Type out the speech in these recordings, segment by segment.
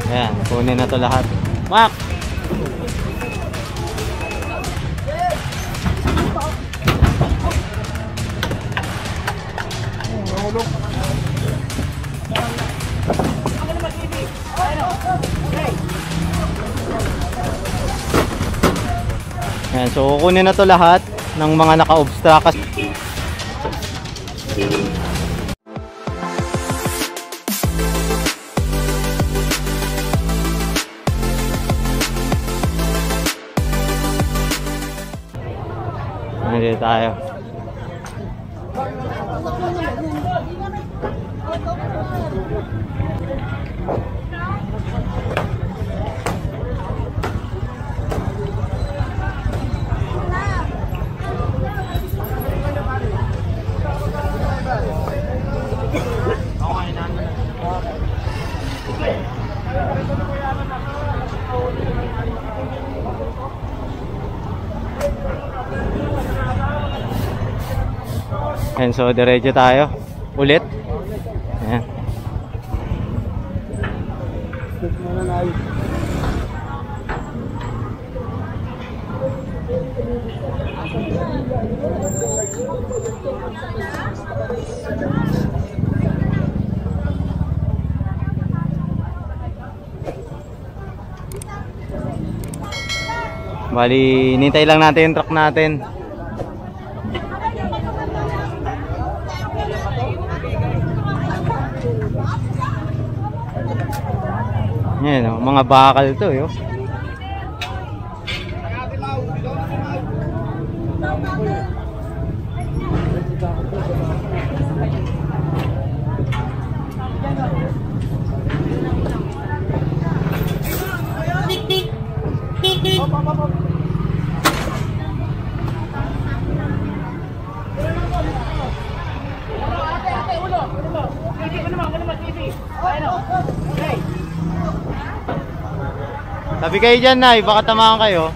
Ayan, kunin na to lahat. Mac! Ayan, so kukunin na to lahat ng mga naka-obstruct. Nandito tayo. Ayan, so diretso tayo ulit. Ayan. Bali, nintay lang natin yung truck natin. Yan, oh, mga bakal to, yo. Sabi kayo dyan, Nay, baka tamaan kayo.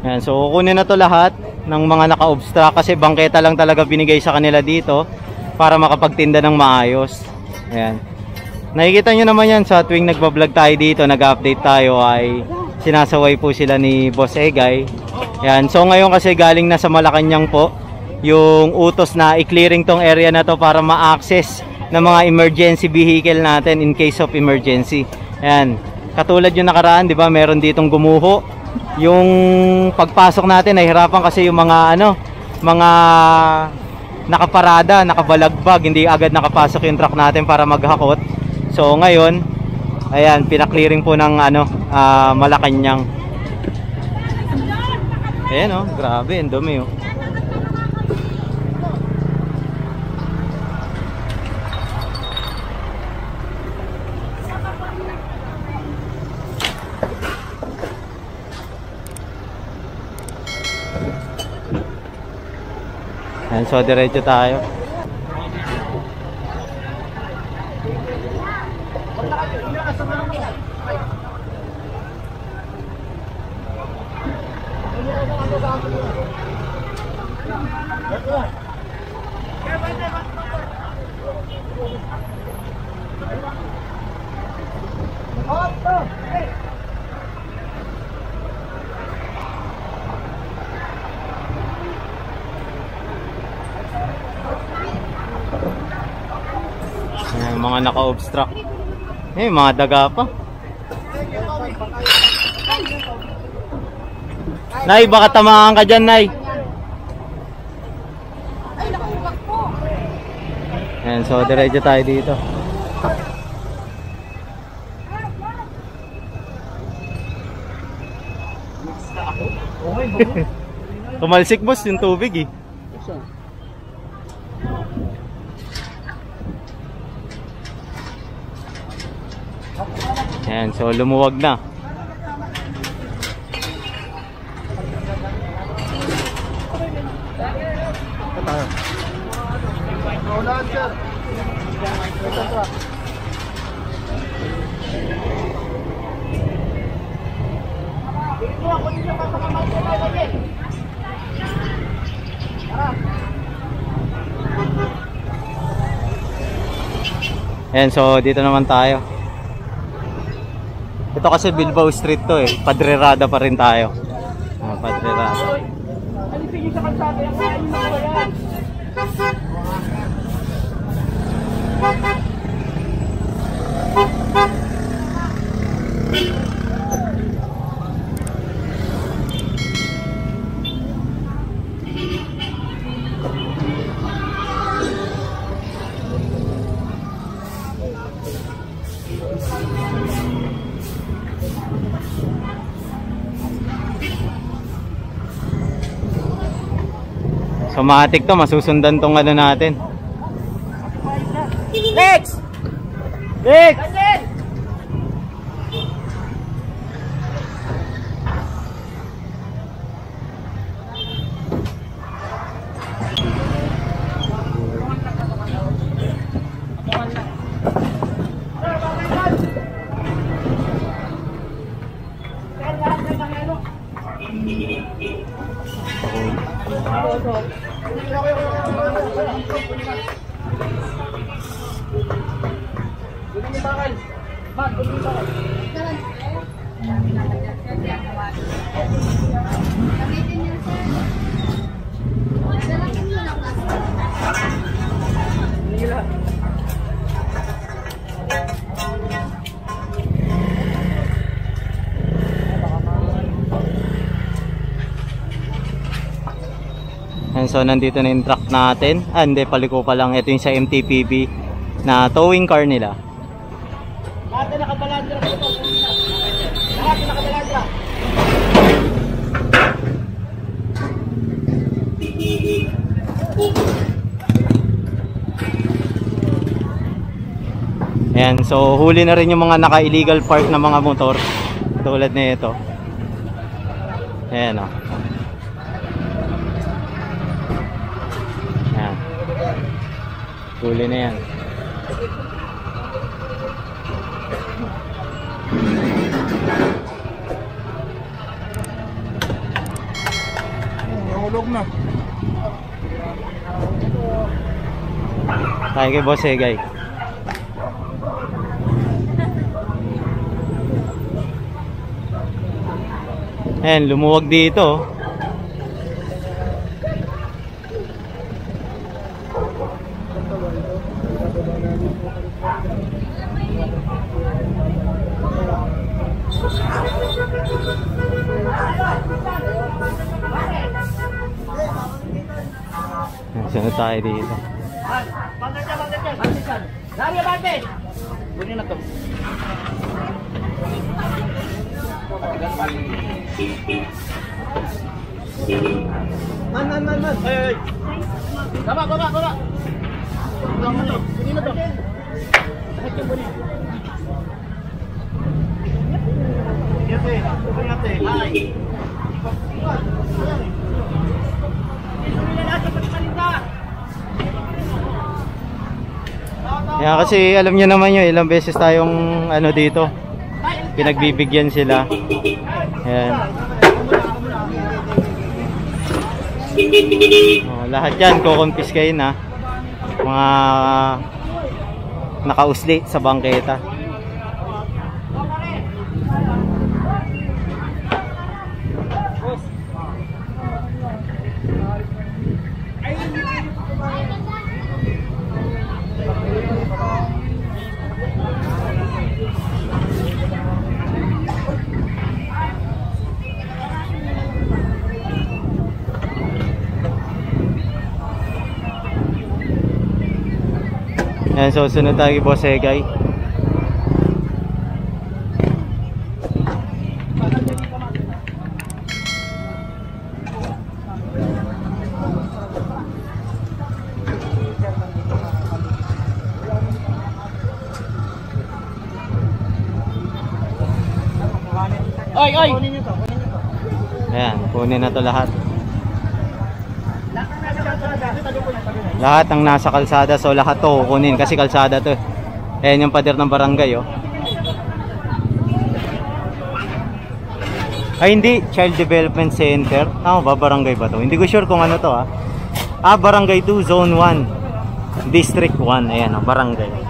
Ayan, so kukunin na to lahat ng mga naka-obstruct kasi bangketa lang talaga binigay sa kanila dito para makapagtinda ng maayos. Ayan. Nakikita nyo naman yan sa tuwing nagbablog tayo dito, nag-update tayo, ay sinasaway po sila ni Boss Egay. Ayan, so ngayon kasi galing na sa Malacanang po yung utos na i-clearing tong area na to para ma-access ng mga emergency vehicle natin in case of emergency. Ayan, katulad yung nakaraan, di ba, meron ditong gumuho. Yung pagpasok natin, nahihirapan kasi yung mga mga nakaparada, nakabalagbag, hindi agad nakapasok yung truck natin para maghakot. So ngayon, ayan, pinaklearing po ng Malacanang. Ayan, oh, grabe, ang dumi, oh. Ayan, so diretso tayo. Ayan, mga naka-obstruct. Eh, mga daga pa. Nay, baka tamaan ka dyan, Nay. Ayan, so diretso tayo dito. Tumalsik, boss, yung tubig, eh. Ayan, so lumuwag na. Ayan, so dito naman tayo. Ito kasi Bilbao Street to eh. Padrerada pa rin tayo. Padrerada. So matik to, masusundan tong ano natin. Next! Next! So nandito na yung truck natin. Hindi, paliko pa lang. Ito yung sa MTPB na towing car nila. Lahat na nakabalandra. Lahat na nakabalandra. Ayan, so huli na rin yung mga naka-illegal park na mga motor. Tulad na ito. Ayan o. Huli na yan. Nahulog na. Tayo kay Boss Egay. Ayan, lumuwag dito. Sunod tayo dito. Kunin na to. Man. Ay. Baba. Kunin na to. Bakit yung kunin? Yate. Hi. Yeah, kasi alam niyo naman yun, ilang beses tayong ano dito, pinagbibigyan sila. Ayan. Lahat yan kukonfiskay na mga nakausli sa bangketa. Ayan, so sunod tayo kay Boss Egay. Ay! Ayan, kunin na to lahat. Lahat ng nasa kalsada, so lahat to kunin kasi kalsada to. Ayan yung pader ng barangay oh. Ay hindi, Child Development Center. Tama ba? Barangay ba to? Hindi ko sure kung ano to ah. Barangay 2, Zone 1, District 1. Ayan, barangay.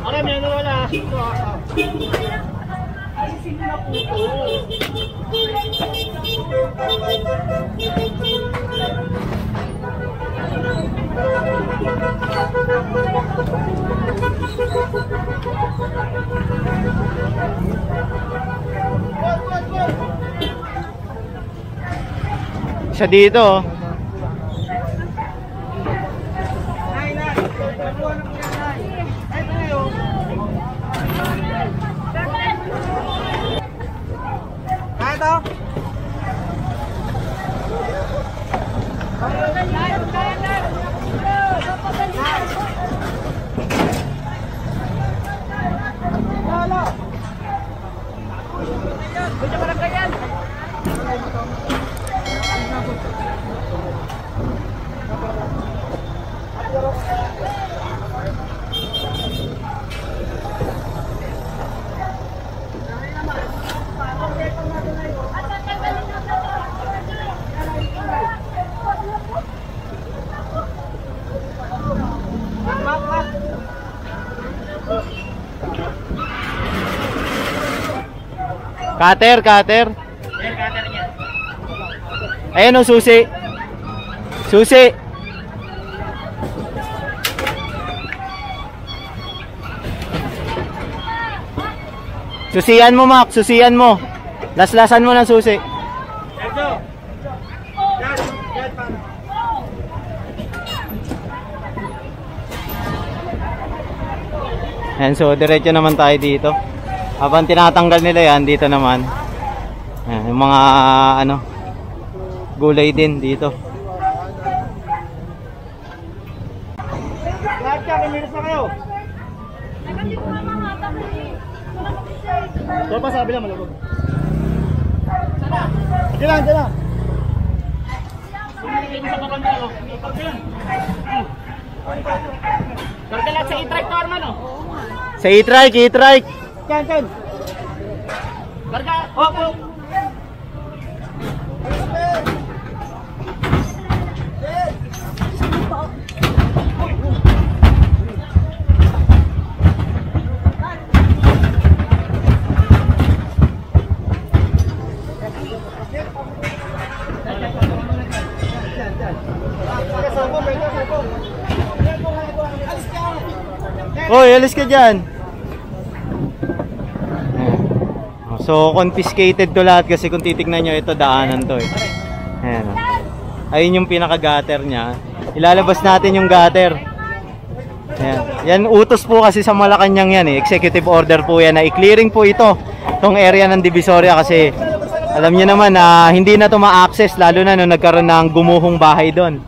Okay, may ano wala. Siya dito oh. Cutter, cutter. Ayan o, susi. Susi. Susian mo, Mac. Susian mo. Laslasan mo ng susi. Ayan, so diretso naman tayo dito. Habang tinatanggal nila yan, dito naman. Ayan, yung mga ano, gulay din dito. Lahat ka, kamilis na kayo. So pa sabi lang malabog. Sana? Diyan lang, diyan lang. Sa bakanda ako. Karga sa e-trike to, Arman, oh. Sa e-trike, e-trike. Yan. Karga, oh. Hoy, alis ka dyan. So, confiscated to lahat kasi kung titignan nyo, ito daanan to eh. Ayan. Ayun yung pinaka-gutter niya. Ilalabas natin yung gutter. Ayan. Yan, utos po kasi sa Malacanang yan eh. Executive order po yan na i-clearing po ito. Itong area ng Divisoria kasi alam nyo naman na hindi na to ma-access lalo na nung nagkaroon ng gumuhong bahay doon.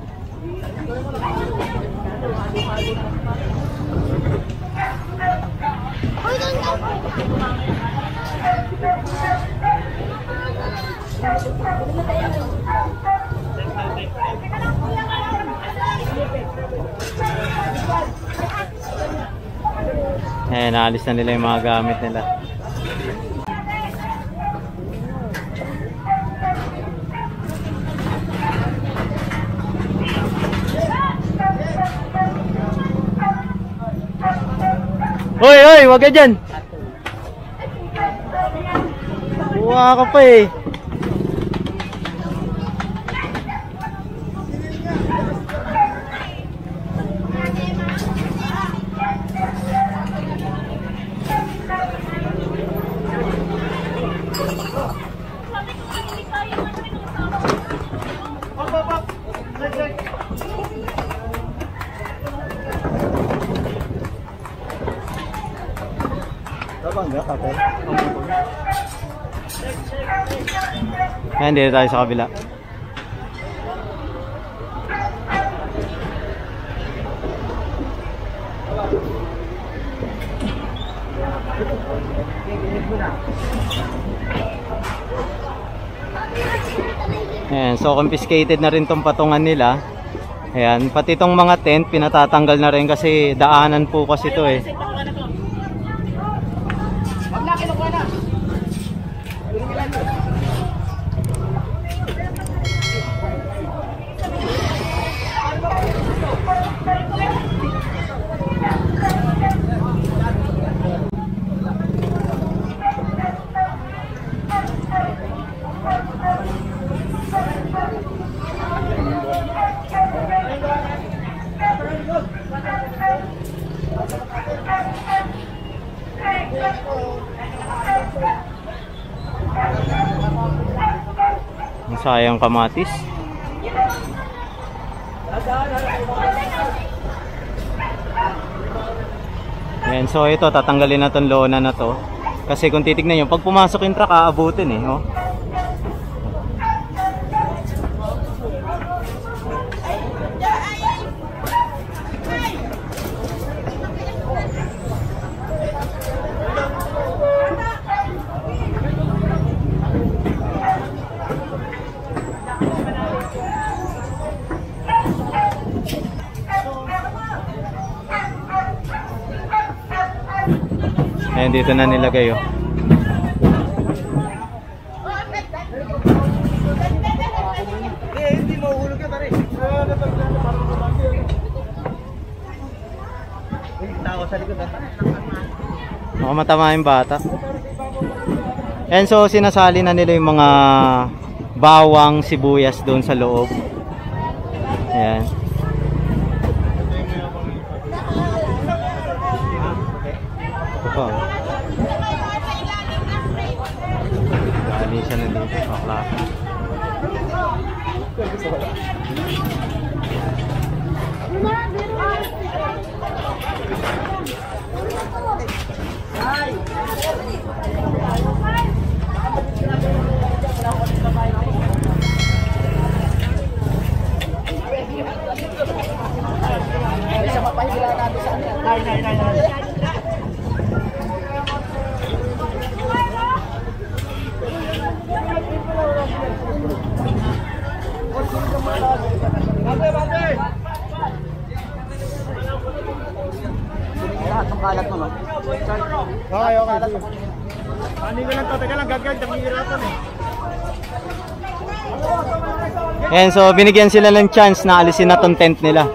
Eh, naalis na nila yung mga gamit nila. Hoy, hoy, wag ka dyan. Buwa ka pa eh. Ayan, dito tayo sa kabila. Ayan, so confiscated na rin tong patungan nila. Ayan, pati itong mga tent pinatatanggal na rin kasi daanan po kasi ito eh. Sayang kamatis. Ayan, so ito tatanggalin na tong lona na to. Kasi kung titignan nyo, pag pumasok yung truck, aabutin eh. Oh. Ayan, dito na nilagay oh. Hindi mahuhulog yan, pare. Tao sa likod. Baka matama yung bata. Ayan, so sinasali na nila yung mga bawang, sibuyas doon sa loob. Ayan. Dali siya na dito, bakla. Isa mapahigla natin sa ano. Nay. Ang kalat mo, no? Okay. Ano ka lang to? Teka lang, gagawin. Damihirapan eh. Ayan, so binigyan sila ng chance na alisin na tong tent nila.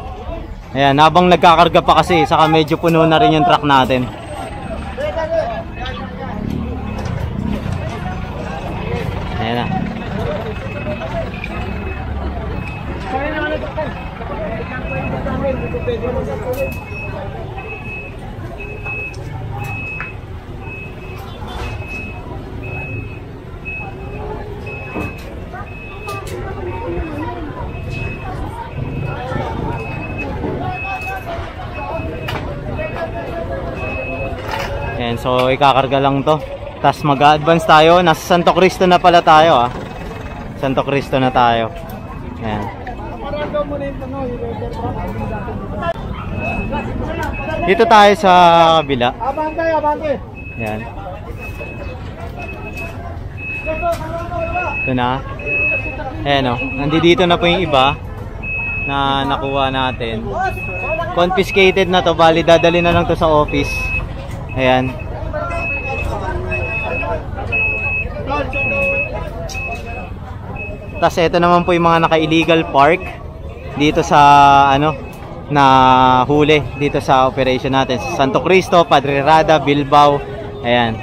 Ayan, habang nagkakarga pa kasi, saka medyo puno na rin yung truck natin. Ayan na. Ayan, so ikakarga lang to. Tapos mag-advance tayo. Nasa Santo Cristo na pala tayo ah. Santo Cristo na tayo. Ayan. Dito tayo sa kabila. Abante. Ayan. Ito na. Ayan o. Nandito na po yung iba na nakuha natin. Confiscated na to. Bali dadali na lang to sa office. Ayan. Tapos ito naman po yung mga naka-illegal park dito sa ano na huli dito sa operation natin. Santo Cristo, Padre Rada, Bilbao. Ayan.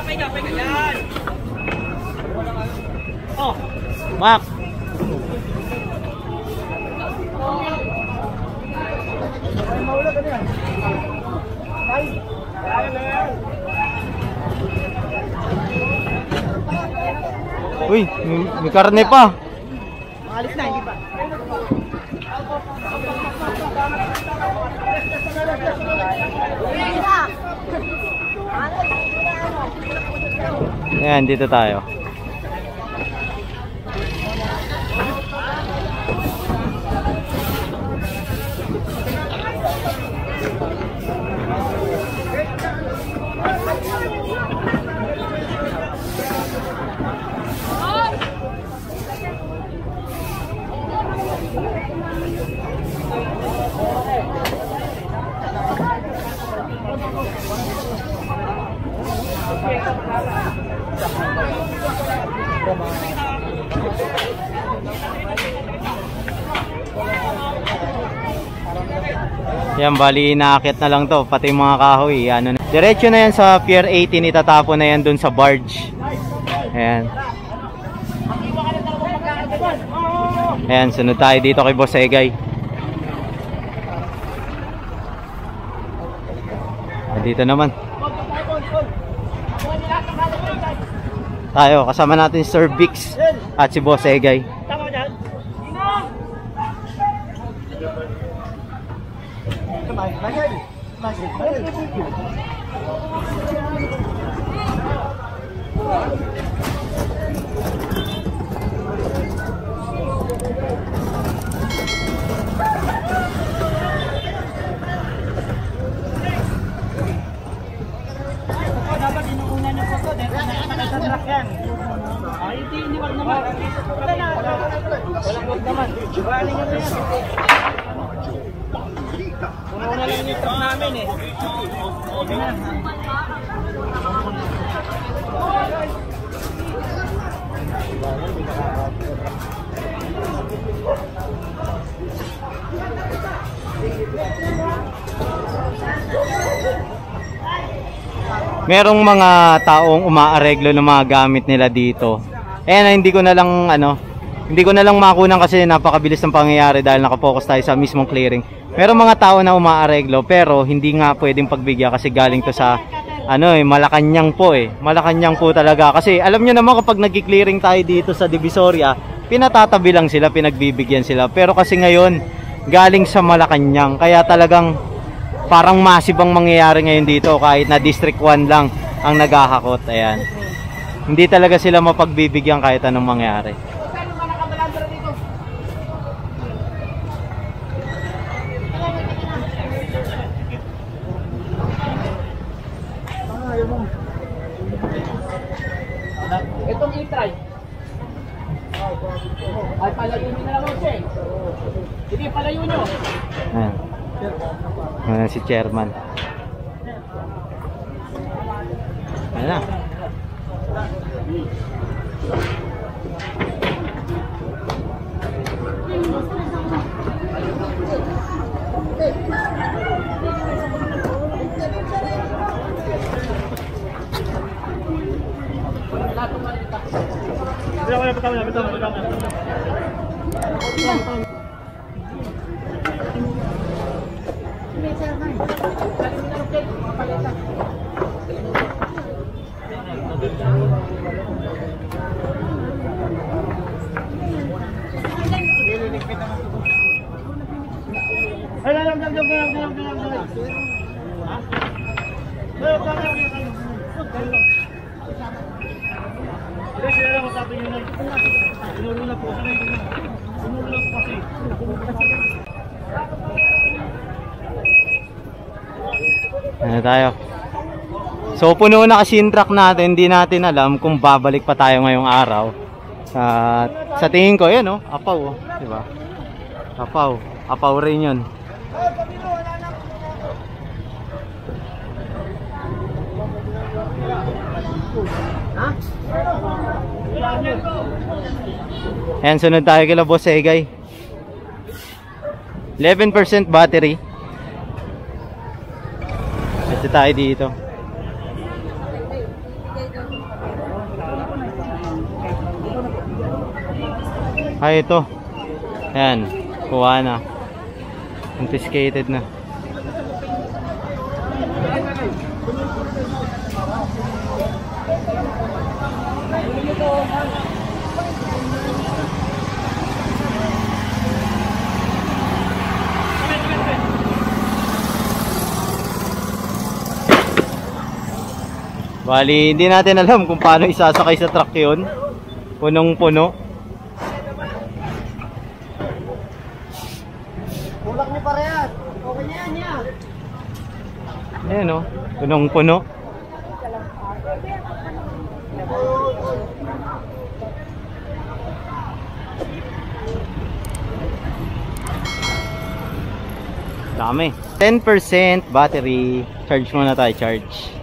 Paiga. Yan. Oh, Mak. maula ka niya. Ay. Uy, may karne pa. Alis na, hindi pa. Ayan, dito tayo. Yan, bali inaakit na lang to, pati mga kahoy. Ano na. Diretso na yan sa Pier 18, itatapon na yan dun sa barge. Ayan. Ayan, sunod tayo dito kay Boss Egay. Dito naman tayo, kasama natin si Sir Vix at si Boss Egay. Dapat inuuna niyo po ito dahil nakakasandrak yan. Ay, hindi wag naman. Wala na. Walang wag naman. Bali nyo na yan. Una lang yung truck namin eh. Okay na. Merong mga taong umaareglo ng mga gamit nila dito. Hindi ko na lang makunan kasi napakabilis ng pangyayari dahil nakapokus tayo sa mismong clearing. Merong mga tao na umaareglo pero hindi nga pwedeng pagbigyan kasi galing to sa Malacanang po eh. Malacanang po talaga kasi alam niyo naman kapag nagki-clearing tayo dito sa Divisoria, pinatatabi lang sila, pinagbibigyan sila. Pero kasi ngayon galing sa Malacanang kaya talagang parang massive ang mangyayari ngayon dito kahit na District 1 lang ang naghahakot. Ayan. Hindi talaga sila mapagbibigyan kahit anong mangyari. Itong i-try. Ay, palayo nyo na lang siya eh. Sige, palayo nyo. Ayan. Ayan si Chairman. Ayan na. Ano tayo? So puno na kasi yung truck natin, hindi natin alam kung babalik pa tayo ngayong araw. Sa tingin ko, yan apaw, di ba? Apaw rin yun. Ayan, sunod tayo kila Boss Egay. 11% battery. Ito tayo dito. Ay, ito. Ayan, kuha na. Confiscated na. Bali, hindi natin alam kung paano isasakay sa truck yun. Punong-puno. Kulak niyo parehas. Okay na yan, yan. Ayan o, punong-puno. Dami. 10% battery. Charge muna tayo, charge.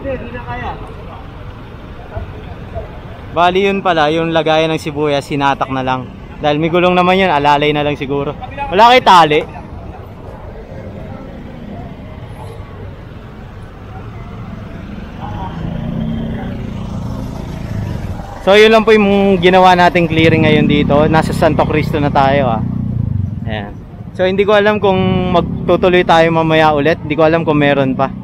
Hindi na kaya. Bali yun pala, yung lagayan ng sibuyas, sinatak na lang. Dahil may gulong naman yun, alalay na lang siguro. Wala kay tali. So yun lang po yung ginawa nating clearing ngayon dito. Nasa Santo Cristo na tayo Ayan. So hindi ko alam kung magtutuloy tayo mamaya ulit. Hindi ko alam kung meron pa.